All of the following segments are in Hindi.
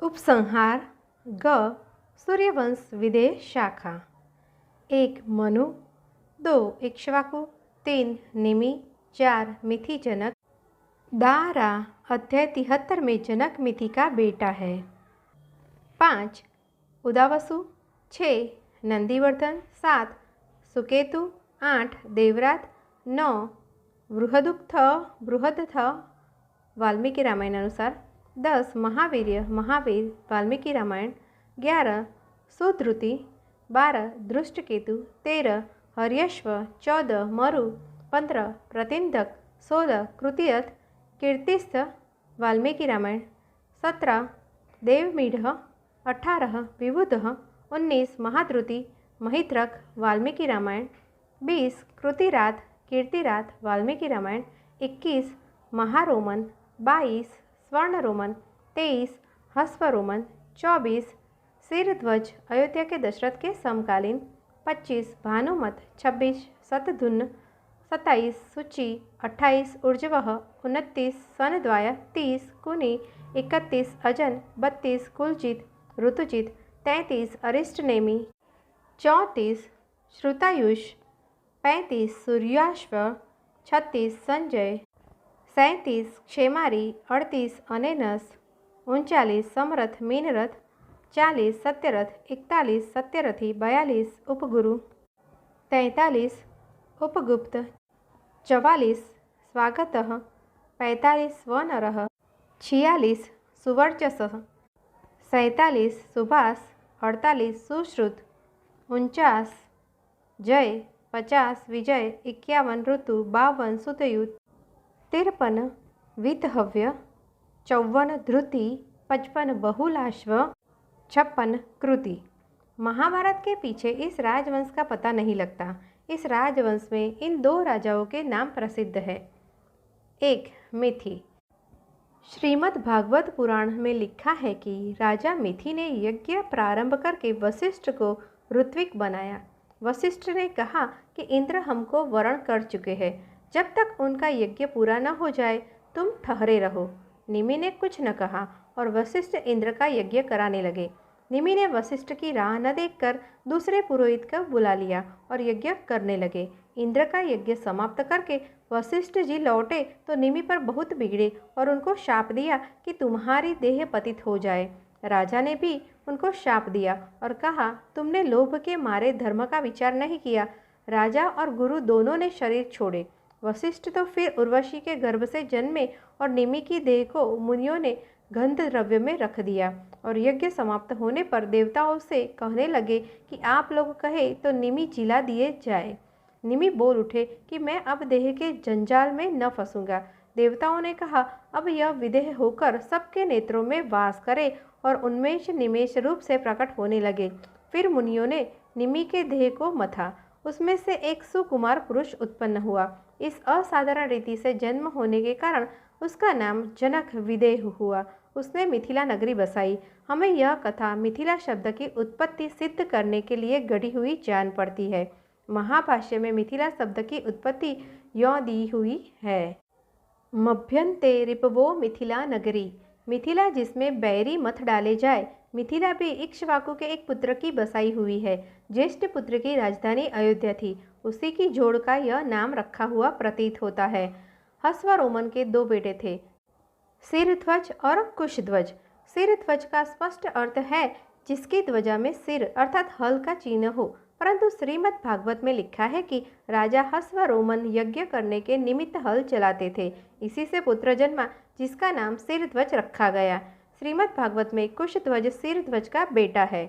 उपसंहार ग सूर्यवंश विदेह शाखा। 1 मनु, 2 इक्ष्वाकु, 3 निमि, 4 मिथि जनक। दारा अध्याय 73 में जनक मिथि का बेटा है। 5 उदावसु, 6 नंदीवर्धन, 7 सुकेतु, 8 देवरात, 9 बृहदथ वाल्मीकि रामायण अनुसार, 10 महावीर वाल्मीकि रामायण, 11 सुधृति, 12 दृष्टकेतु, 13 हर्यश्व, 14 मरु, 15 प्रतिंदक, 16 कृतियत कीर्तिस्थ वाल्मीकि रामायण, 17 देवमीढ़, 18 विबुध, 19 महाद्रुति महित्रक वाल्मीकि रामायण, 20 कृतिरात कीर्तिरात वाल्मीकि रामायण, 21 महारोमन, 22 स्वर्ण रोमन, 23 हस्व रोमन, 24 सिरध्वज अयोध्या के दशरथ के समकालीन, 25 भानुमत, 26 शतधुन्न, 27 सुचि, 28 ऊर्जवह, 29 सनद्वाय, 30 कुनि, 31 अजन, 32 कुलजित ऋतुजित, 33 अरिष्टनेमि, 34 श्रुतायुष, 35 सूर्याश्व, 36 संजय, 37 क्षेमारी, 38 अनेनस, 39 समरथ मीनरथ, 40 सत्यरथ, 41 सत्यरथी, 42 उपगुरु, 43 उपगुप्त, 44 स्वागतः, 45 स्वनरः, 46 सुवर्चसः, 47 सुभाष, 48 सुश्रुत, 49 जय, 50 विजय, 51 ऋतु, 52 सुतयुत, 53 वितहव्य, 54 ध्रुति, 55 बहुलाश्व, 56 कृति। महाभारत के पीछे इस राजवंश का पता नहीं लगता। इस राजवंश में इन 2 राजाओं के नाम प्रसिद्ध है। 1 मिथि। श्रीमद् भागवत पुराण में लिखा है कि राजा मिथि ने यज्ञ प्रारंभ करके वशिष्ठ को ऋत्विक बनाया। वशिष्ठ ने कहा कि इंद्र हमको वरण कर चुके हैं, जब तक उनका यज्ञ पूरा न हो जाए तुम ठहरे रहो। निमि ने कुछ न कहा और वशिष्ठ इंद्र का यज्ञ कराने लगे। निमि ने वशिष्ठ की राह न देखकर दूसरे पुरोहित को बुला लिया और यज्ञ करने लगे। इंद्र का यज्ञ समाप्त करके वशिष्ठ जी लौटे तो निमि पर बहुत बिगड़े और उनको शाप दिया कि तुम्हारी देह पतित हो जाए। राजा ने भी उनको शाप दिया और कहा तुमने लोभ के मारे धर्म का विचार नहीं किया। राजा और गुरु दोनों ने शरीर छोड़े। वशिष्ठ तो फिर उर्वशी के गर्भ से जन्मे और निमि की देह को मुनियों ने गंध द्रव्य में रख दिया और यज्ञ समाप्त होने पर देवताओं से कहने लगे कि आप लोग कहे तो निमि जिला दिए जाए। निमि बोल उठे कि मैं अब देह के जंजाल में न फंसूंगा। देवताओं ने कहा अब यह विदेह होकर सबके नेत्रों में वास करे और उन्मेष निमेष रूप से प्रकट होने लगे। फिर मुनियों ने निमि के देह को मथा, उसमें से एक सुकुमार पुरुष उत्पन्न हुआ। इस असाधारण रीति से जन्म होने के कारण उसका नाम जनक विदेह हुआ। उसने मिथिला नगरी बसाई। हमें यह कथा मिथिला शब्द की उत्पत्ति सिद्ध करने के लिए गढ़ी हुई जान पड़ती है। महाभाष्य में मिथिला शब्द की उत्पत्ति यों दी हुई है। मभ्यन्ते रिपवो मिथिला नगरी। मिथिला जिसमें बैरी मत डाले जाए। मिथिला भी इक्ष्वाकु के एक पुत्र की बसाई हुई है। ज्येष्ठ पुत्र की राजधानी अयोध्या थी। उसी की जोड़ का यह नाम रखा हुआ प्रतीत होता है। हस्वरोमन के 2 बेटे थे, सिरध्वज और कुशध्वज। सिरध्वज का स्पष्ट अर्थ है जिसकी ध्वजा में सिर अर्थात हल का चिन्ह हो, परंतु श्रीमद् भागवत में लिखा है कि राजा हस्वरोमन यज्ञ करने के निमित्त हल चलाते थे। इसी से पुत्र जन्मा जिसका नाम सिरध्वज रखा गया। श्रीमद् भागवत में कुशध्वज सिरध्वज का बेटा है।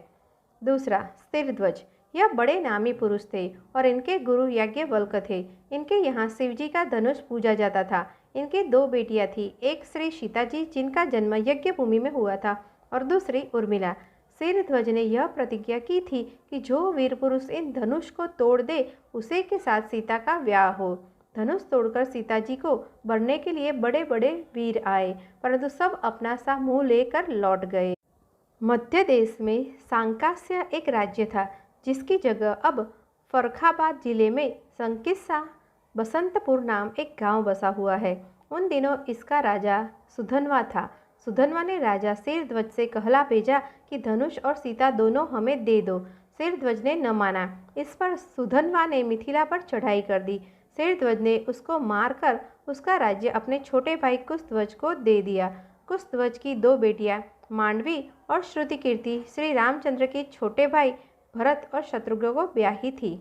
दूसरा सिरध्वज, यह बड़े नामी पुरुष थे और इनके गुरु याज्ञवल्क्य थे। इनके यहाँ शिवजी का धनुष पूजा जाता था। इनकी 2 बेटियां थी, एक श्री सीता जी जिनका जन्म यज्ञ भूमि में हुआ था और दूसरी उर्मिला। सिरध्वज ने यह प्रतिज्ञा की थी कि जो वीर पुरुष इन धनुष को तोड़ दे उसी के साथ सीता का ब्याह हो। धनुष तोड़कर सीता जी को बरने के लिए बड़े बड़े वीर आए, परंतु सब अपना सा मुँह लेकर लौट गए। मध्य देश में सांकास्य एक राज्य था जिसकी जगह अब फर्रुखाबाद जिले में संकिस्सा बसंतपुर नाम एक गांव बसा हुआ है। उन दिनों इसका राजा सुधनवा था। सुधन्वा ने राजा शेरध्वज से कहला भेजा कि धनुष और सीता दोनों हमें दे दो। शेरध्वज ने न माना। इस पर सुधन्वा ने मिथिला पर चढ़ाई कर दी। शेरध्वज ने उसको मारकर उसका राज्य अपने छोटे भाई कुशध्वज को दे दिया। कुशध्वज की दो बेटियां मांडवी और श्रुतिकीर्ति श्री रामचंद्र के छोटे भाई भरत और शत्रुघ्न को ब्याही थी।